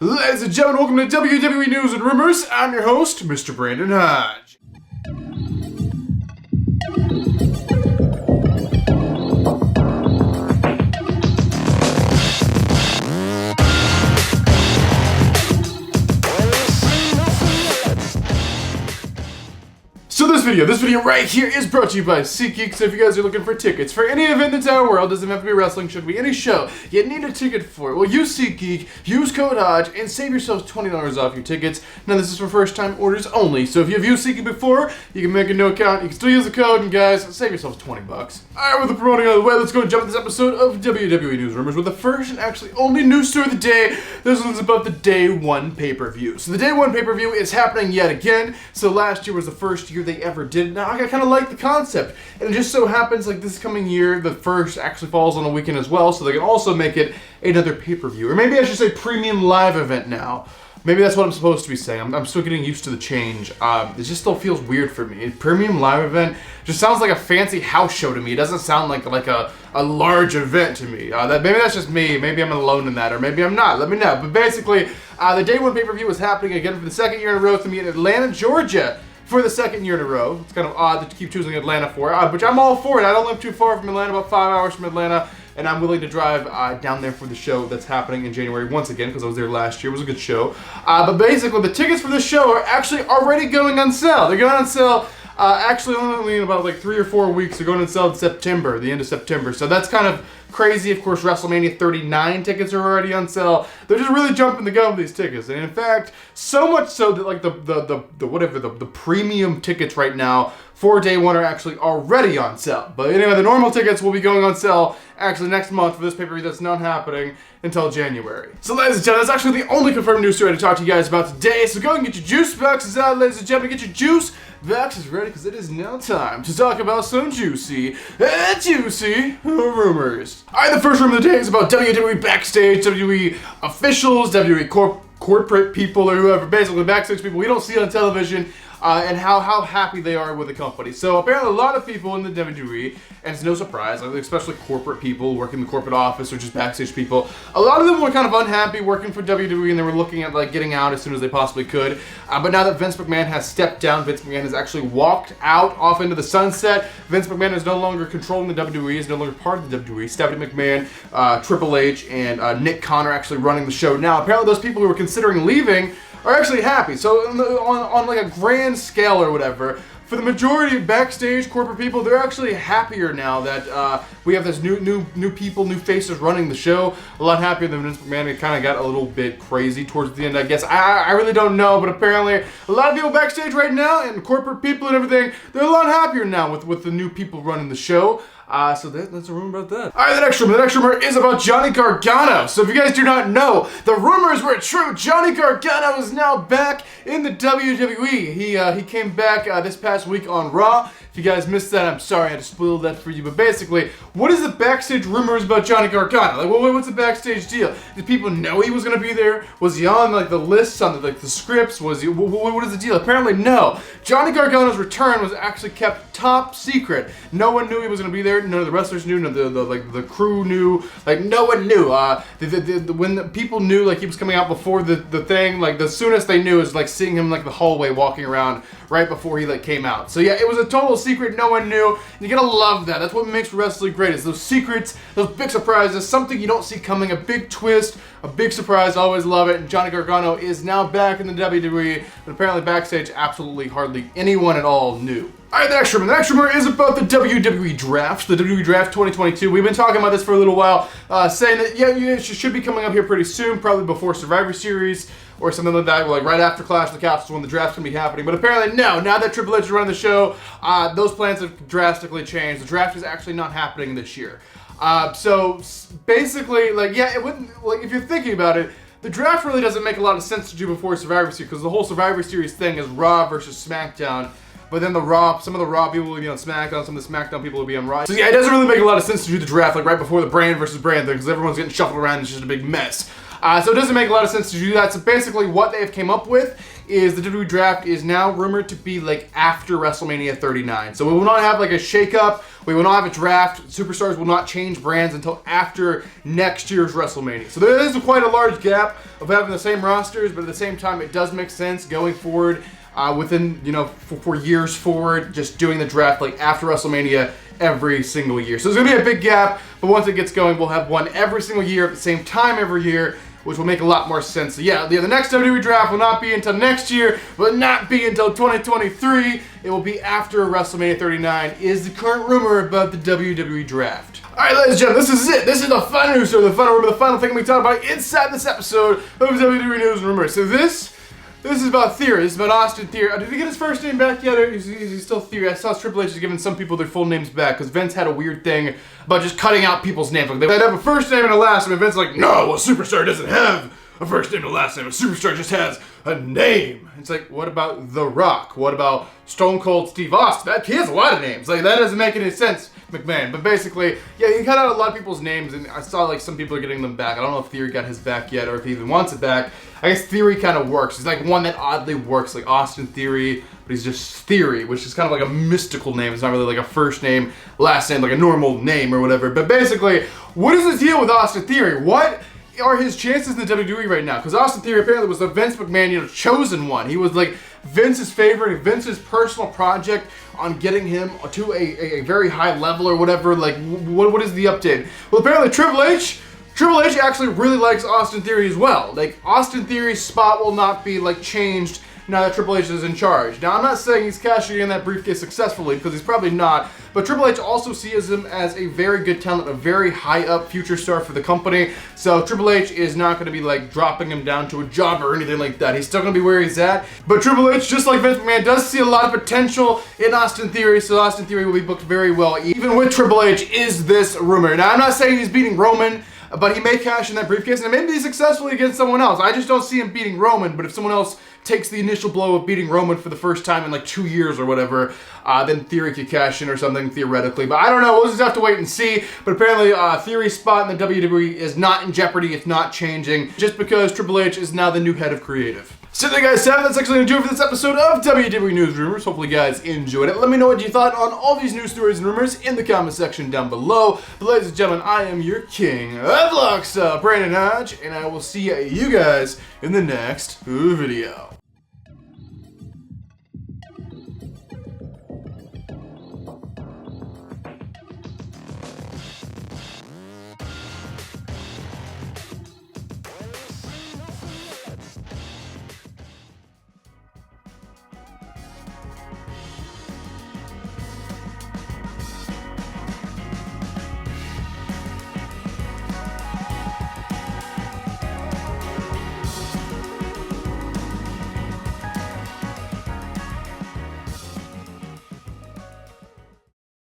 Ladies and gentlemen, welcome to WWE News and Rumors. I'm your host, Mr. Brandon Hodge. So this video right here is brought to you by SeatGeek. So if you guys are looking for tickets for any event in the entire world, doesn't have to be wrestling, should be any show, you need a ticket for it. Well, use SeatGeek, use code Hodge, and save yourselves $20 off your tickets. Now this is for first time orders only, so if you've used SeatGeek before, you can make a new account, you can still use the code, and guys, save yourselves 20 bucks. Alright, with the promoting out of the way, let's go and jump into this episode of WWE News Rumors with the first and actually only news story of the day. This one's about the Day 1 pay-per-view. So the Day 1 pay-per-view is happening yet again. So last year was the first year they ever did it. Now I kind of like the concept, and it just so happens like this coming year the first actually falls on a weekend as well, so they can also make it another pay-per-view, or maybe I should say premium live event now. Maybe that's what I'm supposed to be saying. I'm still getting used to the change. It just still feels weird for me. Premium live event just sounds like a fancy house show to me. It doesn't sound like a large event to me. Maybe that's just me. Maybe I'm alone in that, or maybe I'm not. Let me know. But basically, the Day 1 pay-per-view is happening again for the second year in a row to me in Atlanta, Georgia. For the second year in a row. It's kind of odd to keep choosing Atlanta for, but I'm all for it. I don't live too far from Atlanta, about 5 hours from Atlanta, and I'm willing to drive down there for the show that's happening in January once again, because I was there last year. It was a good show. But basically, the tickets for the show are actually already going on sale. They're going on sale actually only in about like 3 or 4 weeks. They're going on sale in September, the end of September. So that's kind of crazy. Of course, WrestleMania 39 tickets are already on sale. They're just really jumping the gun with these tickets, and in fact, so much so that like the premium tickets right now for Day 1 are actually already on sale. But anyway, the normal tickets will be going on sale actually next month for this pay-per-view that's not happening until January. So ladies and gentlemen, that's actually the only confirmed news story to talk to you guys about today. So go and get your juice boxes out, ladies and gentlemen. Get your juice boxes ready, because it is now time to talk about some juicy rumors. Alright, the first rumor of the day is about WWE Backstage, WWE Officials, WWE corporate people, or whoever, basically backstage people we don't see on television, and how happy they are with the company. So apparently a lot of people in the WWE, and it's no surprise, especially corporate people working in the corporate office or just backstage people, a lot of them were kind of unhappy working for WWE, and they were looking at like getting out as soon as they possibly could. But now that Vince McMahon has stepped down, Vince McMahon has actually walked out off into the sunset. Vince McMahon is no longer controlling the WWE, is no longer part of the WWE. Stephanie McMahon, Triple H, and Nick Khan are actually running the show now. Apparently those people who were considering leaving are actually happy. So on like a grand scale or whatever, for the majority of backstage corporate people, they're actually happier now that we have this new people, new faces running the show. A lot happier than Vince McMahon. It kind of got a little bit crazy towards the end, I guess. I really don't know, but apparently a lot of people backstage right now, and corporate people and everything, they're a lot happier now with the new people running the show. So that's a rumor about that. Alright, the next rumor is about Johnny Gargano. So if you guys do not know, the rumors were true. Johnny Gargano is now back in the WWE. He came back this past week on Raw. If you guys missed that, I'm sorry I had to spoil that for you. But basically, what is the backstage rumors about Johnny Gargano? Like, what's the backstage deal? Did people know he was going to be there? Was he on like the lists, on the scripts? Was he? What is the deal? Apparently, no. Johnny Gargano's return was actually kept top secret. No one knew he was going to be there. None of the wrestlers knew. None of the crew knew. Like, no one knew. When the people knew like he was coming out before the thing, like the soonest they knew is like seeing him like the hallway walking around right before he like came out. So yeah, it was a total secret. No one knew. And you gotta love that. That's what makes wrestling great. Is those secrets, those big surprises, something you don't see coming, a big twist, a big surprise. Always love it. And Johnny Gargano is now back in the WWE, but apparently backstage, absolutely hardly anyone at all knew. Alright, the next rumor is about the WWE Draft, the WWE Draft 2022. We've been talking about this for a little while, saying that, yeah, it should be coming up here pretty soon, probably before Survivor Series, or something like that, like right after Clash of the Castle when the draft's going to be happening. But apparently, no, now that Triple H is running the show, those plans have drastically changed. The draft is actually not happening this year. So, basically, like, yeah, it wouldn't, like, if you're thinking about it, the draft really doesn't make a lot of sense to do before Survivor Series, because the whole Survivor Series thing is Raw versus SmackDown. But then some of the Raw people will be on SmackDown, some of the SmackDown people will be on Raw. So yeah, it doesn't really make a lot of sense to do the draft like right before the brand versus brand thing, because everyone's getting shuffled around and it's just a big mess. So it doesn't make a lot of sense to do that. So basically what they have came up with is the WWE Draft is now rumored to be like after WrestleMania 39. So we will not have like a shakeup. We will not have a draft. Superstars will not change brands until after next year's WrestleMania. So there is quite a large gap of having the same rosters, but at the same time, it does make sense going forward within, for years forward, just doing the draft like after WrestleMania every single year. So there's going to be a big gap, but once it gets going, we'll have one every single year at the same time every year, which will make a lot more sense. So yeah, the next WWE Draft will not be until next year, will not be until 2023. It will be after WrestleMania 39 is the current rumor about the WWE Draft. Alright, ladies and gentlemen, this is it. This is the fun news, so the final rumor, the final thing we talk about inside this episode of WWE News and Rumors. So this is about Theory. This is about Austin Theory. Did he get his first name back yet? Or is he still Theory? I saw Triple H is giving some people their full names back because Vince had a weird thing about just cutting out people's names. Like they'd have a first name and a last name, and Vince's like, no, a superstar doesn't have a first name and a last name. A superstar just has a name. It's like, what about The Rock? What about Stone Cold Steve Austin? He has a lot of names. Like, that doesn't make any sense, McMahon. But basically, yeah, he cut out a lot of people's names, and I saw, like, some people are getting them back. I don't know if Theory got his back yet or if he even wants it back. I guess Theory kind of works. He's, like, one that oddly works, like Austin Theory, but he's just Theory, which is kind of like a mystical name. It's not really like a first name, last name, like a normal name or whatever. But basically, what is the deal with Austin Theory? What are his chances in the WWE right now? Because Austin Theory apparently was the Vince McMahon, chosen one. He was like Vince's favorite, Vince's personal project on getting him to a very high level or whatever. Like, what is the update? Well, apparently Triple H actually really likes Austin Theory as well. Like, Austin Theory's spot will not be like changed now that Triple H is in charge. Now, I'm not saying he's cashing in that briefcase successfully, because he's probably not, but Triple H also sees him as a very good talent, a very high up future star for the company, so Triple H is not going to be like dropping him down to a job or anything like that. He's still going to be where he's at, but Triple H, just like Vince McMahon, does see a lot of potential in Austin Theory, so Austin Theory will be booked very well, even with Triple H, is this rumor. Now, I'm not saying he's beating Roman, but he may cash in that briefcase, and it may be successfully against someone else. I just don't see him beating Roman, but if someone else takes the initial blow of beating Roman for the first time in like 2 years or whatever, then Theory could cash in or something, theoretically. But I don't know, we'll just have to wait and see. But apparently Theory's spot in the WWE is not in jeopardy, it's not changing, just because Triple H is now the new head of creative. So there you guys have it. That's actually going to do it for this episode of WWE News Rumors. Hopefully you guys enjoyed it. Let me know what you thought on all these news stories and rumors in the comment section down below. But ladies and gentlemen, I am your king of Vlogstyle, Brandon Hodge, and I will see you guys in the next video.